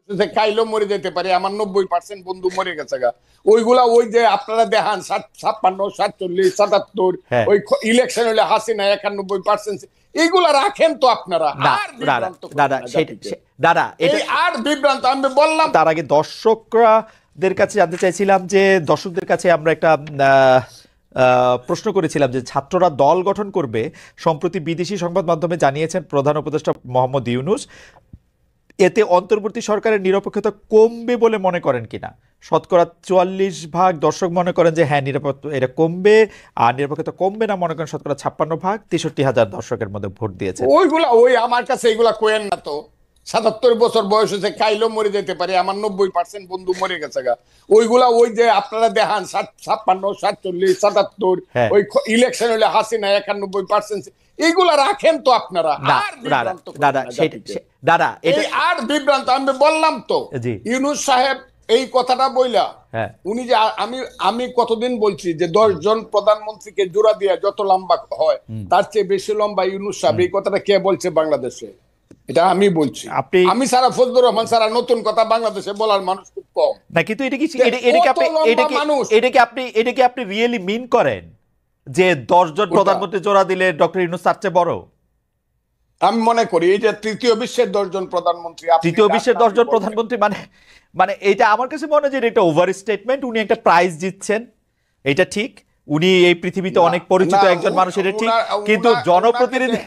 যে কাইলো মরে যেতে পারে, আমার 90% বন্ধু মরে গেছে গা। ওইগুলা ওই যে আপনারা দেখান 56, 47, 77, হ্যাঁ ওই ইলেকশন হলে হাসিনা 91%, এইগুলা রাখেন তো আপনারা। না আর দাদা বিভ্রান্ত করেন দাদা না সেটা জাতিকে। দাদা এই এটা আর বিভ্রান্ত আমি বললাম। তার আগে দর্শকদের কাছে জানতে চাইছিলাম যে দর্শকদের কাছে আমরা একটা প্রশ্ন করেছিলাম যে ছাত্ররা দল গঠন করবে। সম্প্রতি বিদেশি সংবাদ মাধ্যমে জানিয়েছেন প্রধান উপদেষ্টা মোহাম্মদ ইউনূস, এতে অন্তর্বর্তী সরকারের নিরপেক্ষতা কমবে বলে মনে করেন কিনা? শতকরা 44% দর্শক মনে করেন যে হ্যাঁ এটা কমবে, আর নিরপেক্ষতা কমবে না মনে করেন শতকরা 56%। 63,000 দর্শকের মধ্যে ভোট দিয়েছে। ওইগুলা ওই আমার কাছে এগুলা কোয়েন না তো। 77 বছর বয়স হয়েছে, কাইলো মরে যেতে পারে, আমার 90% বন্ধু মরে গেছে গা। ওইগুলা ওই যে আপনারা দেখান 56, 47, 77, হ্যাঁ ওই ইলেকশন হলে হাসিনা 91%, এইগুলা রাখেন তো আপনারা। না আর দাদা বিভ্রান্ত করেন দাদা না সেটা জাতিকে। দাদা এই এটা আর বিভ্রান্ত আমি বললাম তো। জি ইউনূস সাহেব এই কথাটা বইলা, হ্যাঁ উনি যে আমি আমি কতদিন বলছি যে 10 জন প্রধানমন্ত্রীকে জোড়া দিয়ে যত লম্বা হয় হুম তার চেয়ে বেশি লম্বা ইউনূস সাহেব। হুম এই কথাটা কে বলছে বাংলাদেশে? এটা আমি বলছি। আপনি আমি সারা ফজলুর রহমান সারা নতুন কথা বাংলাদেশে বলার মানুষ খুব কম। না কিন্তু যে কত লম্বা মানুষ। এটা কি আপনি রিয়েলি মিন করেন যে 10 জন ওটা প্রধানমন্ত্রী জোড়া দিলে ডক্টর ইউনূস তার চেয়ে বড়? আমি মনে করি এই যে তৃতীয় বিশ্বের 10 জন প্রধানমন্ত্রী, আপনি তৃতীয় কার বিশ্বের নামই 10 জন বলবেন? প্রধানমন্ত্রী মানে মানে এটা আমার কাছে মনে হয় যে এটা একটা ওভার স্টেটমেন্ট। উনি একটা প্রাইজ জিতছেন, এটা ঠিক। উনি এই পৃথিবীতে না অনেক পরিচিত না, একজন মানুষ, এটা ঠিক। উনার কিন্তু উনাকে জনপ্রতিনিধি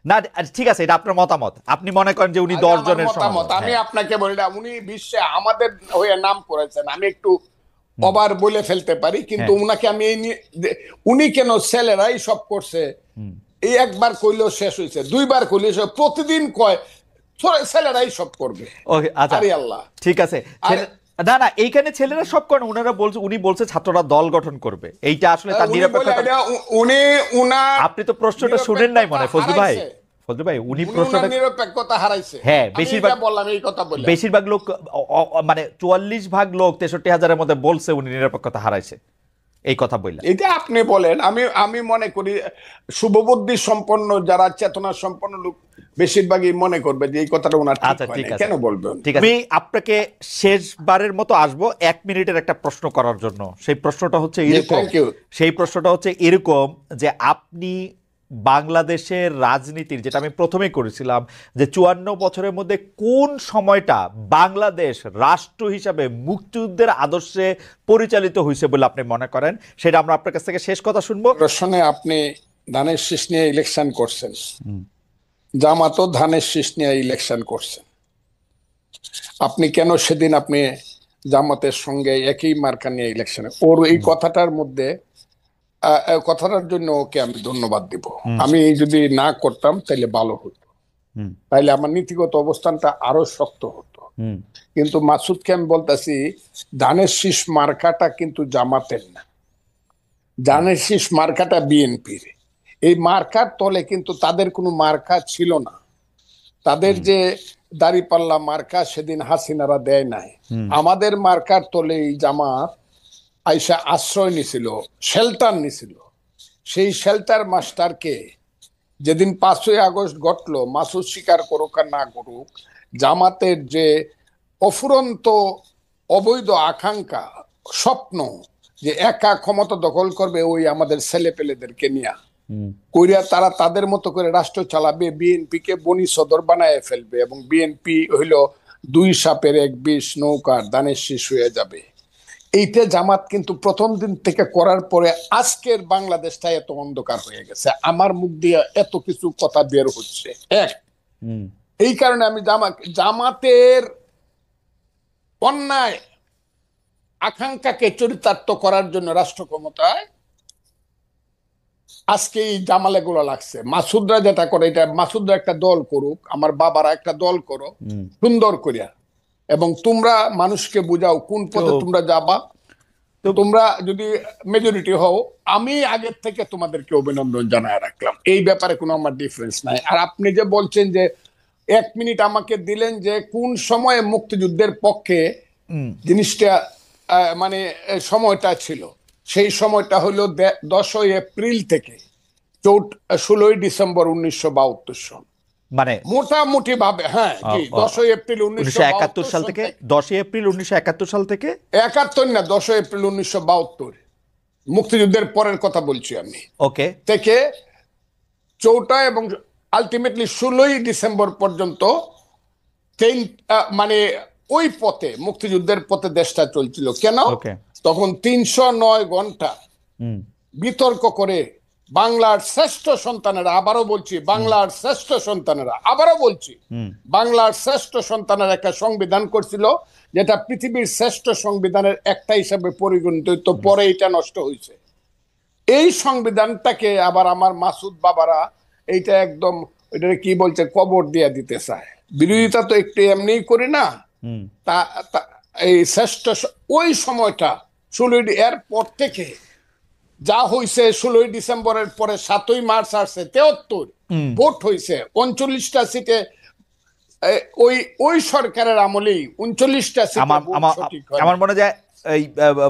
না, ঠিক আছে, এটা আপনার মতামত। আপনি মনে করেন যে উনি আরে 10 আমার জনের মতামত, সমান। আমি হ্যাঁ আপনাকে বলি না, উনি বিশ্বে আমাদের হয়ে নাম করেছেন। আমি একটু হুম অবার বলে ফেলতে পারি, কিন্তু হ্যাঁ উনাকে আমি এই উনি কেন ছেলেরাই সব করছে, হুম এই একবার কইলেও শেষ হয়েছে, দুইবার কইলেও প্রতিদিন কয় ছেলেরাই সব করবে। ওকে আচ্ছা আরে আল্লাহ। ঠিক আছে। আরে না না, এইখানে ছেলেরা সব করেন, উনি বলছে ছাত্ররা দল গঠন করবে, এইটা আসলে তার উনি বলে নিরপেক্ষতা। এটা উনি উনার আপনি তো প্রশ্নটা শুনেন নাই মনে নিরপেক্ষতা হয় ফজলু ভাই। হারাইছে। ফজলু ভাই উনি উনি উনার প্রশ্নটা নিরপেক্ষতা হারাইছে। হ্যাঁ আমি এটা বললাম এই কথা বলে। বেশিরভাগ লোক মানে 44% লোক 63,000-এর মধ্যে বলছে উনি নিরপেক্ষতা হারাইছে, এই কথা বললেন। এটা আপনি বলেন, আমি আমি মনে করি শুভবুদ্ধি সম্পন্ন যারা চেতনা সম্পন্ন লোক বেশিরভাগই মনে করবে যে এই কথাটা ওনার ঠিক আচ্ছা হয় ঠিক না। আছে কেন বলবেন? ঠিক আছে, আমি আপনাকে শেষবারের মতো আসবো 1 মিনিটের একটা প্রশ্ন করার জন্য। সেই প্রশ্নটা হচ্ছে জি, এরকম, থ্যাংক ইউ। যে আপনি বাংলাদেশের রাজনীতির, যেটা আমি প্রথমে করেছিলাম, যে 54 বছরের মধ্যে কোন সময়টা বাংলাদেশ রাষ্ট্র হিসাবে মুক্তিযুদ্ধের আদর্শে পরিচালিত হয়েছে বলে আপনি মনে করেন, সেটা আমরা আপনার কাছ থেকে শেষ কথা শুনবো। প্রশ্নে আপনি ধানের শীষ নিয়ে ইলেকশন করছেন, জামাতও ধানের শীষ নিয়ে ইলেকশন করছেন। আপনি কেন সেদিন আপনি জামাতের সঙ্গে একই মার্কা নিয়ে ইলেকশনে, ওর এই কথাটার মধ্যে কথাটার জন্য ওকে আমি ধন্যবাদ দিব। আমি যদি না করতাম তাহলে ভালো হতো, তাইলে আমার নীতিগত অবস্থানটা আরো শক্ত হতো। কিন্তু মাসুদকে আমি বলতেছি, ধানের শীষ মার্কাটা কিন্তু জামাতের না, ধানের শীষ মার্কাটা বিএনপির। এই মার্কার তলে কিন্তু তাদের কোনো মার্কা ছিল না। তাদের যে দাঁড়িপাল্লা মার্কা সেদিন হাসিনারা দেয় নাই। আমাদের মার্কার তলে এই জামাত আইসা আশ্রয় নিছিল, শেল্টার নিছিল। সেই শেল্টার মাস্টারকে যেদিন 5ই আগস্ট ঘটলো, মাসুদ স্বীকার করুক আর না করুক, জামাতের যে অফুরন্ত অবৈধ আকাঙ্ক্ষা, স্বপ্ন যে একা ক্ষমতা দখল করবে ওই আমাদের ছেলে পেলেদেরকে নিয়ে কইরা তারা তাদের মতো করে রাষ্ট্র চালাবে, বিএনপি কে বনি সদর বানায় ফেলবে, এবং বিএনপি হইল 2 সাপের 1 বিষ নৌকার ধানের শীষ হয়ে যাবে। এইটা জামাত কিন্তু প্রথম দিন থেকে করার পরে আজকের বাংলাদেশটা এত অন্ধকার হয়ে গেছে। আমার মুখ দিয়ে এত কিছু কথা বের হচ্ছে এই কারণে আমি জামাতের অন্যায় আকাঙ্ক্ষাকে চরিতার্থ করার জন্য রাষ্ট্র ক্ষমতায় আজকে এই জামালে গুলো লাগছে। মাসুদরা যেটা করে, এটা মাসুদরা একটা দল করুক, আমার বাবারা একটা দল করো সুন্দর করিয়া, এবং তোমরা মানুষকে বুঝাও কোন পথে তোমরা যাবা। তোমরা যদি মেজরিটি হও, আমি আগের থেকে তোমাদেরকে অভিনন্দন জানায় রাখলাম, এই ব্যাপারে কোনো আমার ডিফারেন্স নাই। আর আপনি যে বলছেন যে 1 মিনিট আমাকে দিলেন যে কোন সময়ে মুক্তিযুদ্ধের পক্ষে জিনিসটা মানে সময়টা ছিল, সেই সময়টা হলো 10ই এপ্রিল থেকে 16ই ডিসেম্বর 1972 সন। মানে মোটামুটি ভাবে, হ্যাঁ জি, 10ই এপ্রিল 1971 সাল সাল থেকে, 10ই এপ্রিল 1971 সাল থেকে 71 না, 10ই এপ্রিল 1972, মুক্তিযুদ্ধের পরের কথা বলছি আমি, ওকে থেকে 4টা এবং আলটিমেটলি 16ই ডিসেম্বর পর্যন্ত মানে ওই পথে, মুক্তিযুদ্ধের পথে দেশটা চলছিল। কেন? ওকে তখন 309 ঘন্টা বিতর্ক করে বাংলার শ্রেষ্ঠ সন্তানেরা, আবারও বলছি বাংলার শ্রেষ্ঠ সন্তানেরা, আবারও বলছি বাংলার শ্রেষ্ঠ সন্তানের একটা সংবিধান করছিল, যেটা পৃথিবীর শ্রেষ্ঠ সংবিধানের একটা হিসাবে পরিগণিত হইতো, পরে এটা নষ্ট হয়েছে। এই সংবিধানটাকে আবার আমার মাসুদ বাবারা এইটা একদম, এটা কি বলছে, কবর দিয়ে দিতে চায়। বিরোধিতা তো একটু এমনিই করি না, তা এই শ্রেষ্ঠ ওই সময়টা 16 এর পর থেকে যা হয়েছে, 16ই ডিসেম্বরের পরে 7ই মার্চ আসছে, 73 ভোট হয়েছে 39টা সিটে। ওই ওই সরকারের আমলেই 39টা সিটে সঠিক হয়। আমার মনে যায় এই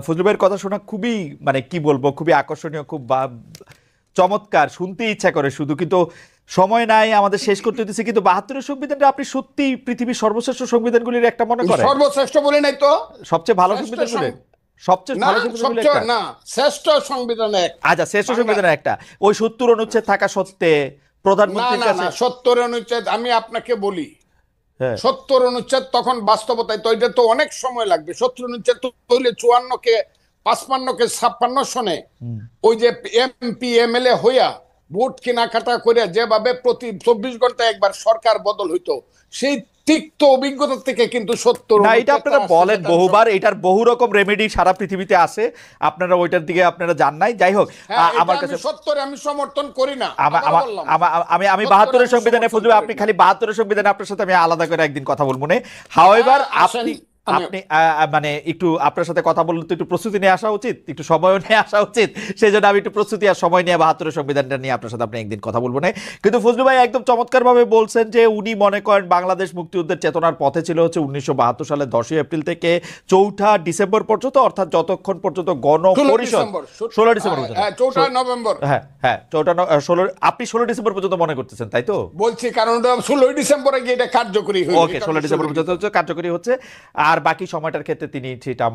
ফজলু ভাইয়ের কথা শোনা খুবই, মানে কি বলবো, খুবই আকর্ষণীয়, খুব চমৎকার, শুনতে ইচ্ছা করে শুধু, কিন্তু সময় নাই, আমাদের শেষ করতে হতেছে। কিন্তু 72-এর সংবিধানটা আপনি সত্যি পৃথিবীর সর্বশ্রেষ্ঠ সংবিধানগুলির একটা মনে করেন? সর্বশ্রেষ্ঠ বলে নাই তো, সবচেয়ে ভালো সংবিধানগুলি, সবচেয়ে ভালো সংবিধানগুলি একটা না, শ্রেষ্ঠ সংবিধান এক। আচ্ছা, শ্রেষ্ঠ সংবিধানের একটা, ওই 70 অনুচ্ছেদ থাকা সত্ত্বে প্রধানমন্ত্রীর কাছে 70 অনুচ্ছেদ, আমি আপনাকে বলি, 70 অনুচ্ছেদ তখন বাস্তবতায় তো এটা তো অনেক সময় লাগবে। 70 অনুচ্ছেদ তো হইলে 54 কে 55 কে 56 সনে ওই যে এমপি এমএলএ হইয়া ভোট কেনাকাটা করে যেভাবে প্রতি 24 ঘন্টা একবার সরকার বদল হইতো, সেই তিক্ত অভিজ্ঞতা থেকে কিন্তু 70 না, এটা আপনারা বলেন বহুবার, এটার বহু রকম রেমেডি সারা পৃথিবীতে আছে, আপনারা ওইটার দিকে আপনারা জান নাই। যাই হোক, আমার কাছে 70 আমি সমর্থন করি না। আমি 72-এর সংবিধানে ফজলু, আপনি খালি 72-এর সংবিধানে আপনার সাথে আমি আলাদা করে একদিন কথা বলবো না। হাউএভার আপনি মানে একটু আপনার সাথে কথা বললে তো একটু প্রস্তুতি নিয়ে আসা উচিত, একটু সময়ও নিয়ে আসা উচিত, সেই জন্য আমি একটু প্রস্তুতি আর সময় নিয়ে 72-এর সংবিধানটা নিয়ে আপনার সাথে আপনি একদিন কথা বলবো না। কিন্তু ফজলু ভাই একদম চমৎকার ভাবে বলছেন যে উনি মনে করেন বাংলাদেশ মুক্তিযুদ্ধের চেতনার পথে ছিল হচ্ছে 1972 সালের 10ই এপ্রিল থেকে 4ঠা ডিসেম্বর পর্যন্ত, অর্থাৎ যতক্ষণ পর্যন্ত গণপরিষদ 16 ডিসেম্বর পর্যন্ত, 4টা নভেম্বর, হ্যাঁ হ্যাঁ 16 আপনি 16 ডিসেম্বর পর্যন্ত মনে করতেছেন, তাই তো? বলছি কারণ 16 ডিসেম্বরে গিয়ে এটা কার্যকরী হয়েছে। ওকে, 16 ডিসেম্বর পর্যন্ত কার্যকরী হচ্ছে, আর বাকি সময়টার ক্ষেত্রে তিনি সেটা